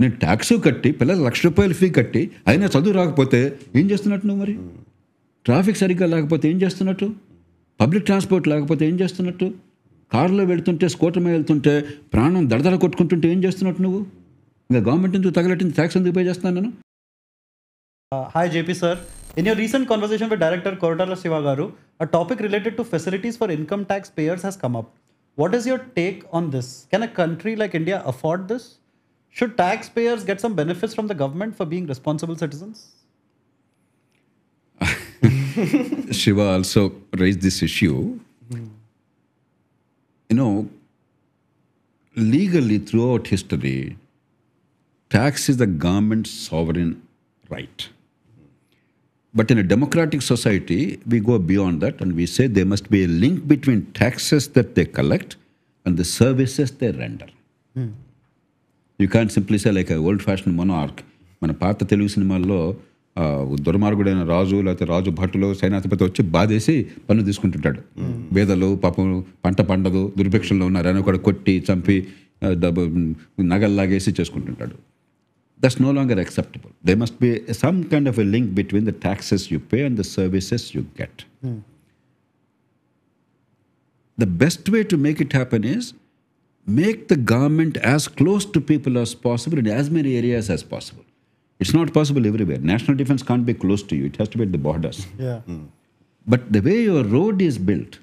నేను ట్యాక్స్ కట్టి పిల్లలు ₹1,00,000 ఫీ కట్టి అయినా చదువు రాకపోతే ఏం చేస్తున్నట్టు నువ్వు? మరి ట్రాఫిక్ సరిగ్గా లేకపోతే ఏం చేస్తున్నట్టు? పబ్లిక్ ట్రాన్స్పోర్ట్ లేకపోతే ఏం చేస్తున్నట్టు? కారులో వెళ్తుంటే స్కూటర్ మీద వెళ్తుంటే ప్రాణం దడదడ కొట్టుకుంటుంటే ఏం చేస్తున్నట్టు నువ్వు? ఇంకా గవర్నమెంట్ ఎందుకు తగలట్టింది, ట్యాక్స్ ఎందుకు పే చేస్తున్నాను నేను? Hi JP sir. In your recent conversation with director Koratala Siva Garu, a topic related to facilities for income tax payers has come up. What is your take on this? Can a country like India afford this? Should taxpayers get some benefits from the government for being responsible citizens? Shiva also raised this issue. You know, legally throughout history, tax is the government's sovereign right. But in a democratic society, we go beyond that and we say there must be a link between taxes that they collect and the services they render. You can't simply say like an old-fashioned monarch. మన పాత తెలుగు సినిమాల్లో దుర్మార్గుడైన రాజు లేకపోతే రాజు భట్టులు సైనాధిపతి వచ్చి బాధేసి పన్ను తీసుకుంటుంటాడు. వేదలు పాపం పంట పండదు, దుర్భిక్షంలో ఉన్నారు అని కూడా కొట్టి చంపి నగల్లాగేసి చేసుకుంటుంటాడు. That's no longer acceptable. There must be some kind of a link between the taxes you pay and the services you get. The best way to make it happen is make the government as close to people as possible in as many areas as possible. It's not possible everywhere. National defense can't be close to you. It has to be at the borders. Yeah. But the way your road is built,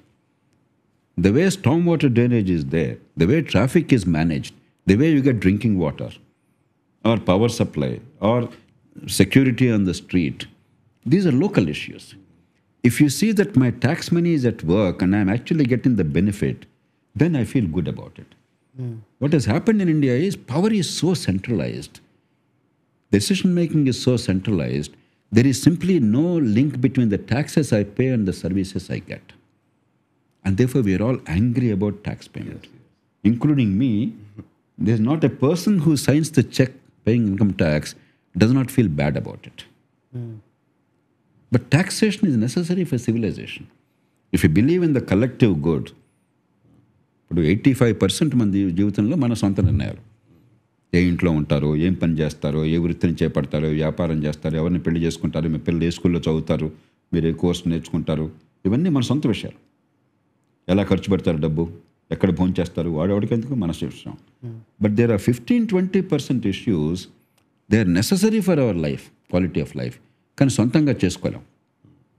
the way stormwater drainage is there, the way traffic is managed, the way you get drinking water, or power supply, or security on the street. These are local issues. If you see that my tax money is at work and I'm actually getting the benefit, then I feel good about it. What has happened in India is power is so centralized. Decision making is so centralized. There is simply no link between the taxes I pay and the services I get. And therefore we are all angry about tax payment. Including me, there's not a person who signs the check paying income tax does not feel bad about it. But taxation is necessary for civilization. If you believe in the collective good, ఇప్పుడు 85% మంది జీవితంలో మన సొంత నిర్ణయాలు. ఏ ఇంట్లో ఉంటారో, ఏం పని చేస్తారో, ఏ వృత్తిని చేపడతారో, వ్యాపారం చేస్తారో, ఎవరిని పెళ్లి చేసుకుంటారో, మీ పిల్లలు ఏ స్కూల్లో చదువుతారు, మీరు ఏ కోర్సు నేర్చుకుంటారు, ఇవన్నీ మన సొంత విషయాలు. ఎలా ఖర్చు పెడతారు డబ్బు, ఎక్కడ భోజనం చేస్తారు, వాడేవాడికి ఎందుకు మన విషయం. But there are 15-20% issues they are necessary for our life, quality of life, కానీ సొంతంగా చేసుకోలేం.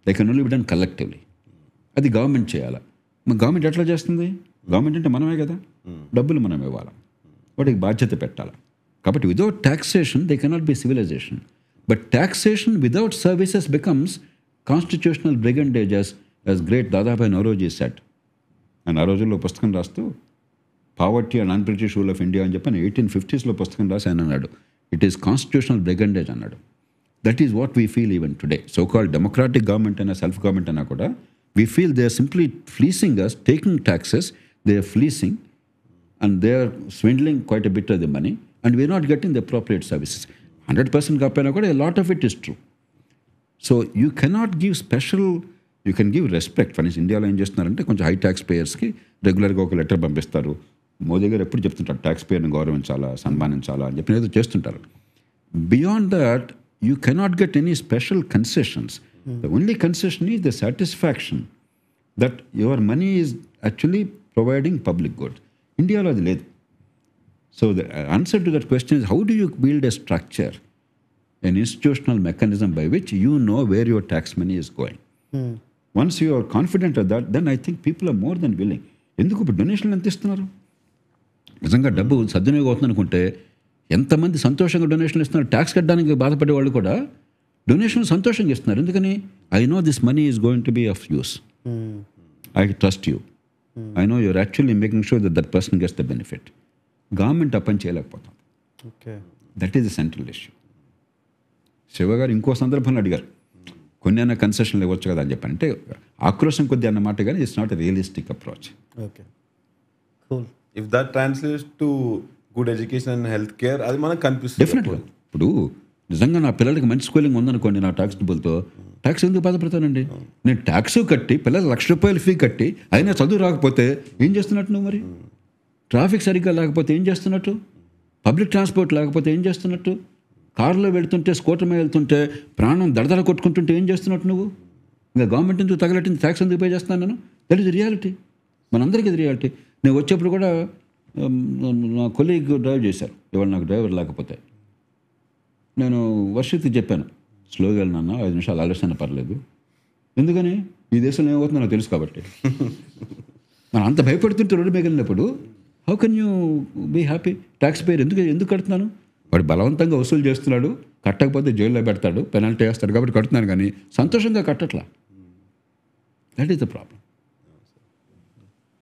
They can only be done collectively. అది గవర్నమెంట్ చేయాలి. మరి గవర్నమెంట్ ఎట్లా చేస్తుంది? గవర్నమెంట్ అంటే మనమే కదా, డబ్బులు మనం ఇవ్వాలి, వాటికి బాధ్యత పెట్టాలి. కాబట్టి without taxation they cannot be civilization. But taxation without services becomes constitutional brigandages, as great Dadabhai Naoroji said. ఆయన ఆ రోజుల్లో పుస్తకం రాస్తూ poverty and unBritish rule of India అని చెప్పి 1850s పుస్తకం రాసి ఆయన అన్నాడు, ఇట్ ఈస్ కాన్స్టిట్యూషనల్ బ్రిగండేజ్ అన్నాడు. That is what we feel even today. So called democratic government అయినా సెల్ఫ్ గవర్నమెంట్ అయినా కూడా we feel they are simply fleecing us, taking taxes, they are fleecing and they are swindling quite a bit of the money and we are not getting the appropriate services. 100% కాకపోయినా కూడా a lot of it is true. So you cannot give special, you can give respect. For ఇండియాలో ఏం చేస్తున్నారంటే కొంచెం high tax పేయర్స్కి రెగ్యులర్గా ఒక letter పంపిస్తారు. మోదీ గారు ఎప్పుడు చెప్తుంటారు ట్యాక్స్ పేయర్ని గౌరవించాలా, సన్మానించాలా అని చెప్పి ఏదో చేస్తుంటారు. Beyond that you cannot get any special concessions. The only concession is the satisfaction that your money is actually providing public good. ఇండియాలో అది లేదు. So the answer to that question is how do you build a structure, an institutional mechanism by which you know where your tax money is going. Once you are confident of that, then I think people are more than willing. ఎందుకు ఇప్పుడు డొనేషన్లు ఎంత ఇస్తున్నారు? నిజంగా డబ్బు సద్వినియోగం అవుతుంది అనుకుంటే ఎంతమంది సంతోషంగా డొనేషన్లు ఇస్తున్నారు. ట్యాక్స్ కట్టడానికి బాధపడే వాళ్ళు కూడా డొనేషన్లు సంతోషంగా ఇస్తున్నారు. ఎందుకని? I know this money is going to be of use. I trust you. I know you are actually making sure that that person gets the benefit. Government ఆ పని చేయలేకపోతాం. That is the central issue. Shiva garu ఇంకో సందర్భంలో అడిగారు, కొన్ని అన్న కన్సెషన్లు ఇవ్వచ్చు కదా అని చెప్పాను. అంటే ఆక్రోశం కొద్ది అన్నమాట, కానీ it's not a realistic approach. Okay, cool. If that translates to good education and health care, అది మనకు కనిపిస్తుంది డెఫినెట్గా. ఇప్పుడు నిజంగా నా పిల్లలకి మంచి స్కూలింగ్ ఉందనుకోండి, నా ట్యాక్స్ డబ్బులతో ట్యాక్స్ ఎందుకు బాధపడతానండి? నేను ట్యాక్స్ కట్టి పిల్లలు ₹1,00,000 ఫీ కట్టి అయినా చదువు రాకపోతే ఏం చేస్తున్నట్టు నువ్వు? మరి ట్రాఫిక్ సరిగ్గా లేకపోతే ఏం చేస్తున్నట్టు? పబ్లిక్ ట్రాన్స్పోర్ట్ లేకపోతే ఏం చేస్తున్నట్టు? కారులో వెళ్తుంటే, స్కూటర్ మీద వెళ్తుంటే ప్రాణం దడదడ కొట్టుకుంటుంటే ఏం చేస్తున్నట్టు నువ్వు? ఇంకా గవర్నమెంట్ ఎందుకు తగలట్టింది, ట్యాక్స్ ఎందుకు పే చేస్తున్నాను నేను? That is reality. మనందరికీ ఇది రియాలిటీ. నేను వచ్చేప్పుడు కూడా నా కొలీగ్ డ్రైవ్ చేశారు, ఇవాళ నాకు డ్రైవర్ లేకపోతే. నేను వర్షిత్కి చెప్పాను, స్లోగా వెళ్ళినా 5 నిమిషాలు ఆలస్యం పర్లేదు. ఎందుకని? ఈ దేశంలో ఏమవుతుందో నాకు తెలుసు కాబట్టి. మనం అంత భయపడుతుంటే రోడ్డు మీద వెళ్ళినప్పుడు how can you be happy? Tax payer ఎందుకు కడుతున్నాను? వాడు బలవంతంగా వసూలు చేస్తున్నాడు, కట్టకపోతే జైల్లో పెడతాడు, పెనాల్టీ వేస్తాడు కాబట్టి కడుతున్నాను, కానీ సంతోషంగా కట్టట్లా. That is the problem.